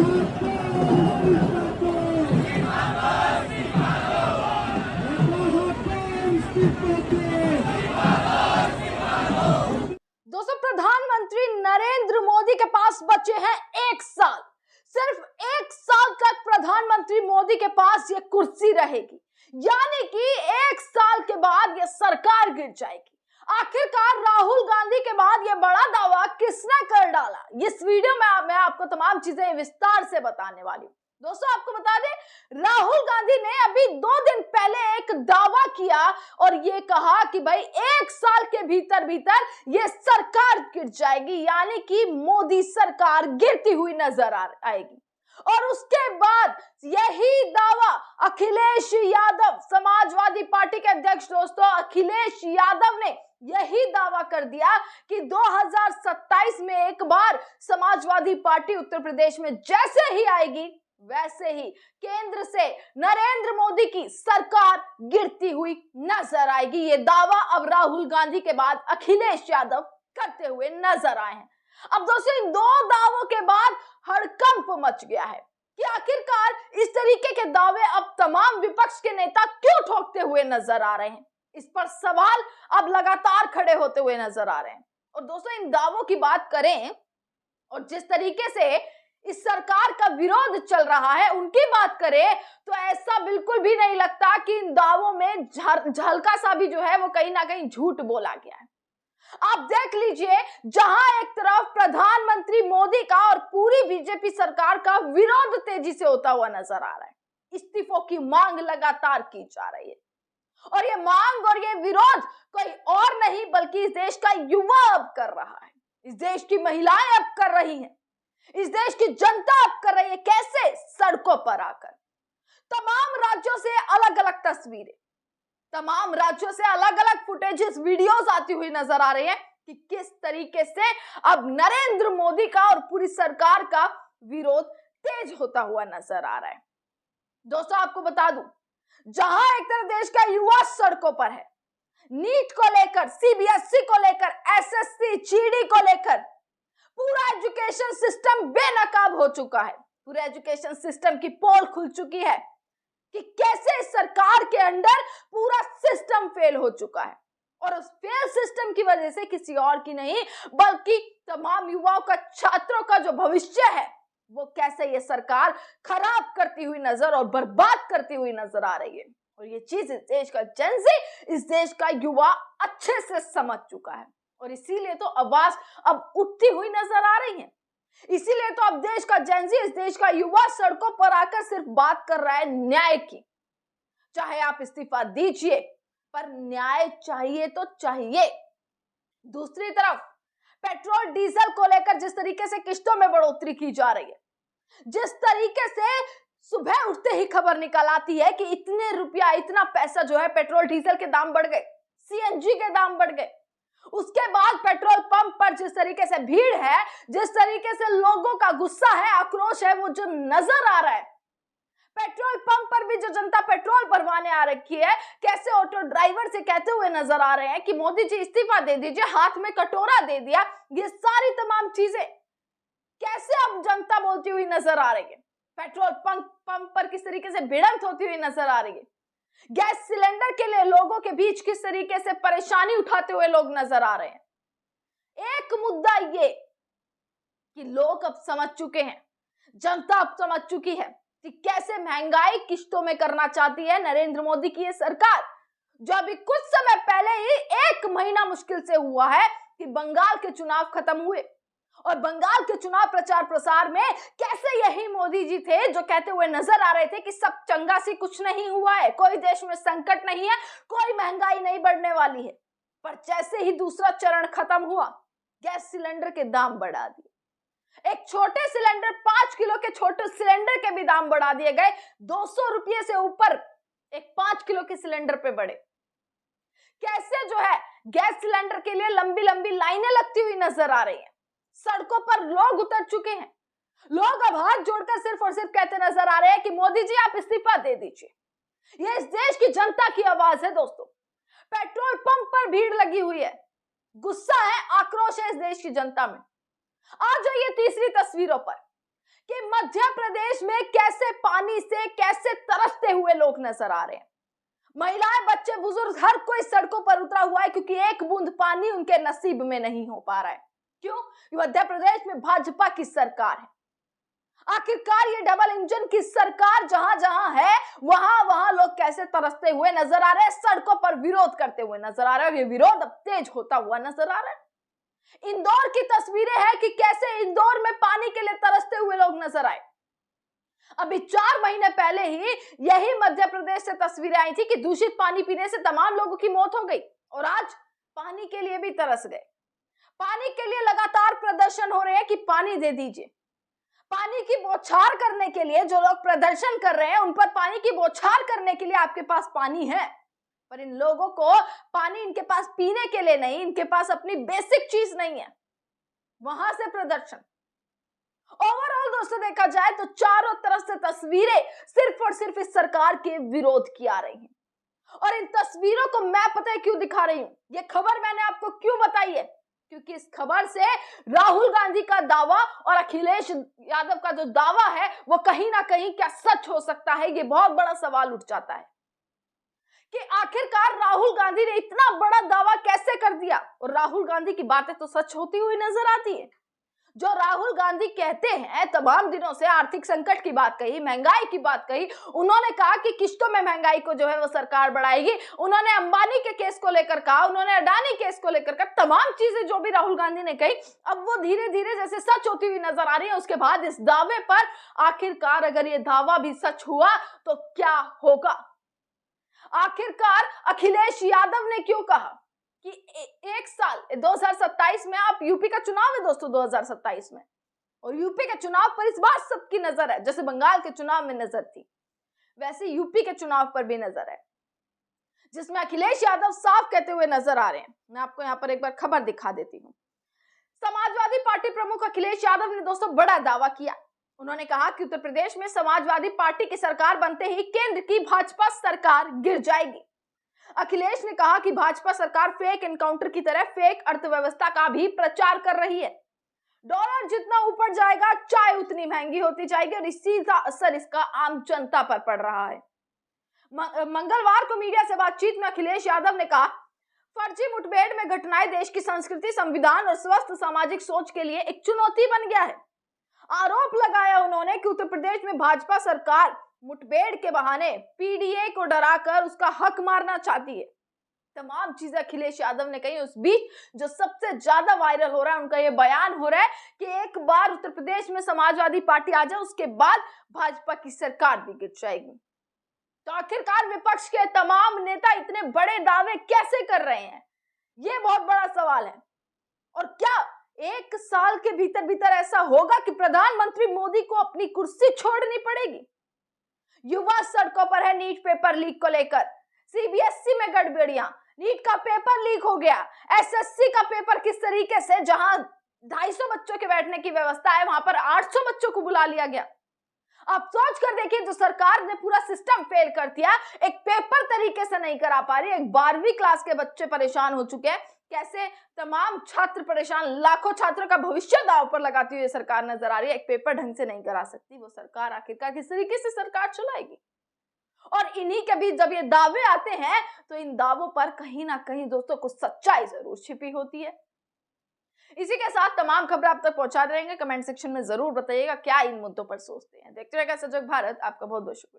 दोस्तों, प्रधानमंत्री नरेंद्र मोदी के पास बचे हैं 1 साल। सिर्फ 1 साल तक प्रधानमंत्री मोदी के पास ये कुर्सी रहेगी, यानी कि 1 साल के बाद ये सरकार गिर जाएगी। आखिरकार राहुल गांधी के बाद ये बड़ा दावा किसने कर डाला, इस वीडियो में मैं आपको तमाम चीजें विस्तार से बताने वाली हूँ। दोस्तों, आपको बता दें, राहुल गांधी ने अभी 2 दिन पहले एक दावा किया और ये कहा कि भाई 1 साल के भीतर भीतर ये सरकार गिर जाएगी, यानी कि मोदी सरकार गिरती हुई नजर आएगी। और उसके बाद यही दावा अखिलेश यादव, समाजवादी पार्टी के अध्यक्ष दोस्तों अखिलेश यादव ने यही दावा कर दिया कि 2027 में एक बार समाजवादी पार्टी उत्तर प्रदेश में जैसे ही आएगी वैसे ही केंद्र से नरेंद्र मोदी की सरकार गिरती हुई नजर आएगी। ये दावा अब राहुल गांधी के बाद अखिलेश यादव करते हुए नजर आए हैं। अब दोस्तों, इन 2 दावों के बाद हड़कंप मच गया है कि आखिरकार इस तरीके के दावे अब तमाम विपक्ष के नेता क्यों ठोकते हुए नजर आ रहे हैं। इस पर सवाल अब लगातार खड़े होते हुए नजर आ रहे हैं। और दोस्तों, इन दावों की बात करें और जिस तरीके से इस सरकार का विरोध चल रहा है उनकी बात करें, तो ऐसा बिल्कुल भी नहीं लगता कि इन दावों में झलका सा भी जो है वो कहीं ना कहीं झूठ बोला गया है। आप देख लीजिए, जहां एक तरफ प्रधानमंत्री मोदी का और पूरी बीजेपी सरकार का विरोध तेजी से होता हुआ नजर आ रहा है, इस्तीफों की मांग लगातार की जा रही है। और ये मांग और ये विरोध कोई और नहीं बल्कि इस देश का युवा अब कर रहा है, इस देश की महिलाएं अब कर रही हैं, इस देश की जनता अब कर रही है। कैसे? सड़कों पर आकर। तमाम राज्यों से अलग अलग तस्वीरें, तमाम राज्यों से अलग अलग फुटेजेस, वीडियोस आती हुई नजर आ रही है कि किस तरीके से अब नरेंद्र मोदी का और पूरी सरकार का विरोध तेज होता हुआ नजर आ रहा है। दोस्तों, आपको बता दूं, जहां एक तरफ देश का युवा सड़कों पर है, नीट को लेकर, सीबीएसई को लेकर, एसएससी, जीडी को लेकर पूरा एजुकेशन सिस्टम बेनकाब हो चुका है। पूरे एजुकेशन सिस्टम की पोल खुल चुकी है कि कैसे सरकार के अंडर पूरा सिस्टम फेल हो चुका है। और उस फेल सिस्टम की वजह से किसी और की नहीं बल्कि तमाम युवाओं का, छात्रों का जो भविष्य है वो कैसे ये सरकार खराब करती हुई नजर और बर्बाद करती हुई नजर आ रही है। और ये चीज इस देश का जेनजी, इस देश का युवा अच्छे से समझ चुका है। और इसीलिए तो आवाज अब उठती हुई नजर आ रही है। इसीलिए तो अब देश का जेनजी, इस देश का युवा सड़कों पर आकर सिर्फ बात कर रहा है न्याय की। चाहे आप इस्तीफा दीजिए, पर न्याय चाहिए तो चाहिए। दूसरी तरफ पेट्रोल डीजल को लेकर जिस तरीके से किश्तों में बढ़ोतरी की जा रही है, जिस तरीके से सुबह उठते ही खबर निकल आती है कि इतने रुपया, इतना पैसा जो है पेट्रोल डीजल के दाम बढ़ गए, सीएनजी के दाम बढ़ गए। उसके बाद पेट्रोल पंप पर जिस तरीके से भीड़ है, जिस तरीके से लोगों का गुस्सा है, आक्रोश है, वो जो नजर आ रहा है, पेट्रोल पंप पर भी जो जनता पेट्रोल भरवाने आ रखी है, कैसे ऑटो ड्राइवर से कहते हुए नजर आ रहे हैं कि मोदी जी इस्तीफा दे दीजिए, हाथ में कटोरा दे दिया। ये सारी तमाम चीजें कैसे अब जनता बोलती हुई नजर आ रही है। पेट्रोल पंप पर किस तरीके से भिड़ंत होती हुई नजर आ रही है। गैस सिलेंडर के लिए लोगों के बीच किस तरीके से परेशानी उठाते हुए लोग नजर आ रहे हैं। एक मुद्दा ये कि लोग अब समझ चुके हैं, जनता अब समझ चुकी है कि कैसे महंगाई किश्तों में करना चाहती है नरेंद्र मोदी की ये सरकार। जो अभी कुछ समय पहले ही 1 महीना मुश्किल से हुआ है कि बंगाल के चुनाव खत्म हुए, और बंगाल के चुनाव प्रचार प्रसार में कैसे यही मोदी जी थे जो कहते हुए नजर आ रहे थे कि सब चंगा सी, कुछ नहीं हुआ है, कोई देश में संकट नहीं है, कोई महंगाई नहीं बढ़ने वाली है। पर जैसे ही दूसरा चरण खत्म हुआ, गैस सिलेंडर के दाम बढ़ा दिए। एक छोटे सिलेंडर, 5 किलो के छोटे सिलेंडर के भी दाम बढ़ा दिए गए। 200 रुपये से ऊपर एक 5 किलो के सिलेंडर पे बढ़े। कैसे जो है गैस सिलेंडर के लिए लंबी लंबी लाइनें लगती हुई नजर आ रही है। सड़कों पर लोग उतर चुके हैं। लोग अब हाथ जोड़कर सिर्फ और सिर्फ कहते नजर आ रहे हैं कि मोदी जी आप इस्तीफा दे दीजिए। यह इस देश की जनता की आवाज है दोस्तों। पेट्रोल पंप पर भीड़ लगी हुई है, गुस्सा है, आक्रोश है इस देश की जनता में। आज जाइए तीसरी तस्वीरों पर कि मध्य प्रदेश में कैसे पानी से कैसे तरसते हुए लोग नजर आ रहे हैं। महिलाएं, बच्चे, बुजुर्ग, हर कोई सड़कों पर उतरा हुआ है क्योंकि एक बूंद पानी उनके नसीब में नहीं हो पा रहा है। क्यों? मध्य प्रदेश में भाजपा की सरकार है। आखिरकार ये डबल इंजन की सरकार जहां जहां है वहां वहां लोग कैसे तरसते हुए नजर आ रहे हैं, सड़कों पर विरोध करते हुए नजर आ रहे हैं। ये विरोध अब तेज होता हुआ नजर आ रहा है। इंदौर की तस्वीरें हैं कि कैसे इंदौर में पानी के लिए तरसते हुए लोग नजर आए। अभी 4 महीने पहले ही यही मध्य प्रदेश से तस्वीरें आई थी कि दूषित पानी पीने से तमाम लोगों की मौत हो गई और आज पानी के लिए भी तरस गए। पानी के लिए लगातार प्रदर्शन हो रहे हैं कि पानी दे दीजिए। पानी की बौछार करने के लिए जो लोग प्रदर्शन कर रहे हैं उन पर पानी की बौछार करने के लिए आपके पास पानी है, पर इन लोगों को पानी इनके पास पीने के लिए नहीं, इनके पास अपनी बेसिक चीज नहीं है, वहां से प्रदर्शन। ओवरऑल दोस्तों देखा जाए तो चारों तरफ से तस्वीरें सिर्फ और सिर्फ इस सरकार के विरोध की आ रही हैं। और इन तस्वीरों को मैं पता है क्यों दिखा रही हूं, ये खबर मैंने आपको क्यों बताई है, क्योंकि इस खबर से राहुल गांधी का दावा और अखिलेश यादव का जो दावा है वो कहीं ना कहीं क्या सच हो सकता है, ये बहुत बड़ा सवाल उठ जाता है कि आखिरकार राहुल गांधी ने इतना बड़ा दावा कैसे कर दिया। और राहुल गांधी की बातें तो सच होती हुई नजर आती है। जो राहुल गांधी कहते हैं, तमाम दिनों से आर्थिक संकट की बात कही, महंगाई की बात कही, उन्होंने कहा कि किश्तों में महंगाई को जो है वो सरकार बढ़ाएगी, उन्होंने अंबानी के केस को लेकर कहा, उन्होंने अडानी केस को लेकर कहा, तमाम चीजें जो भी राहुल गांधी ने कही अब वो धीरे धीरे जैसे सच होती हुई नजर आ रही है। उसके बाद इस दावे पर आखिरकार अगर ये दावा भी सच हुआ तो क्या होगा। आखिरकार अखिलेश यादव ने क्यों कहा कि एक साल 2027 में, आप यूपी का चुनाव है दोस्तों 2027 में, और यूपी के चुनाव पर इस बार सबकी नजर है। जैसे बंगाल के चुनाव में नजर थी वैसे यूपी के चुनाव पर भी नजर है, जिसमें अखिलेश यादव साफ कहते हुए नजर आ रहे हैं। मैं आपको यहां पर एक बार खबर दिखा देती हूं। समाजवादी पार्टी प्रमुख अखिलेश यादव ने दोस्तों बड़ा दावा किया। उन्होंने कहा कि उत्तर प्रदेश में समाजवादी पार्टी की सरकार बनते ही केंद्र की भाजपा सरकार गिर जाएगी। अखिलेश ने कहा कि भाजपा सरकार फेक एनकाउंटर की तरह फेक अर्थव्यवस्था का भी प्रचार कर रही है। डॉलर जितना ऊपर जाएगा चाय उतनी महंगी होती जाएगी और सीधा असर इसका आम जनता पर पड़ रहा है। मंगलवार को मीडिया से बातचीत में अखिलेश यादव ने कहा, फर्जी मुठभेड़ में घटनाएं देश की संस्कृति, संविधान और स्वस्थ सामाजिक सोच के लिए एक चुनौती बन गया है। आरोप लगाया उन्होंने कि उत्तर प्रदेश में भाजपा सरकार मुठभेड़ के बहाने पीडीए को डराकर उसका हक मारना चाहती है। तमाम चीजें अखिलेश यादव ने कही। उस बीच जो सबसे ज्यादा वायरल हो रहा है उनका यह बयान हो रहा है कि एक बार उत्तर प्रदेश में समाजवादी पार्टी आ जाए उसके बाद भाजपा की सरकार भी गिर जाएगी। तो आखिरकार विपक्ष के तमाम नेता इतने बड़े दावे कैसे कर रहे हैं, यह बहुत बड़ा सवाल है। और क्या एक साल के भीतर भीतर ऐसा होगा कि प्रधानमंत्री मोदी को अपनी कुर्सी छोड़नी पड़ेगी? युवा सड़कों पर है नीट पेपर लीक को लेकर। सीबीएसई में गड़बड़ियां, नीट का पेपर लीक हो गया। एसएससी का पेपर किस तरीके से, जहां 250 बच्चों के बैठने की व्यवस्था है वहां पर 800 बच्चों को बुला लिया गया। आप सोच कर देखिए, जो सरकार ने पूरा सिस्टम फेल कर दिया, एक पेपर तरीके से नहीं करा पा रही, एक 12वीं क्लास के बच्चे परेशान हो चुके हैं, कैसे तमाम छात्र परेशान, लाखों छात्रों का भविष्य दांव पर लगाती हुई सरकार नजर आ रही है। एक पेपर ढंग से नहीं करा सकती वो सरकार, आखिरकार किस तरीके से सरकार चलाएगी? और इन्हीं के बीच जब ये दावे आते हैं तो इन दावों पर कहीं ना कहीं दोस्तों कुछ सच्चाई जरूर छिपी होती है। इसी के साथ तमाम खबर आप तक पहुंचा देंगे। कमेंट सेक्शन में जरूर बताइएगा क्या इन मुद्दों पर सोचते हैं। देखते रहिएगा सजग भारत। आपका बहुत बहुत शुक्रिया।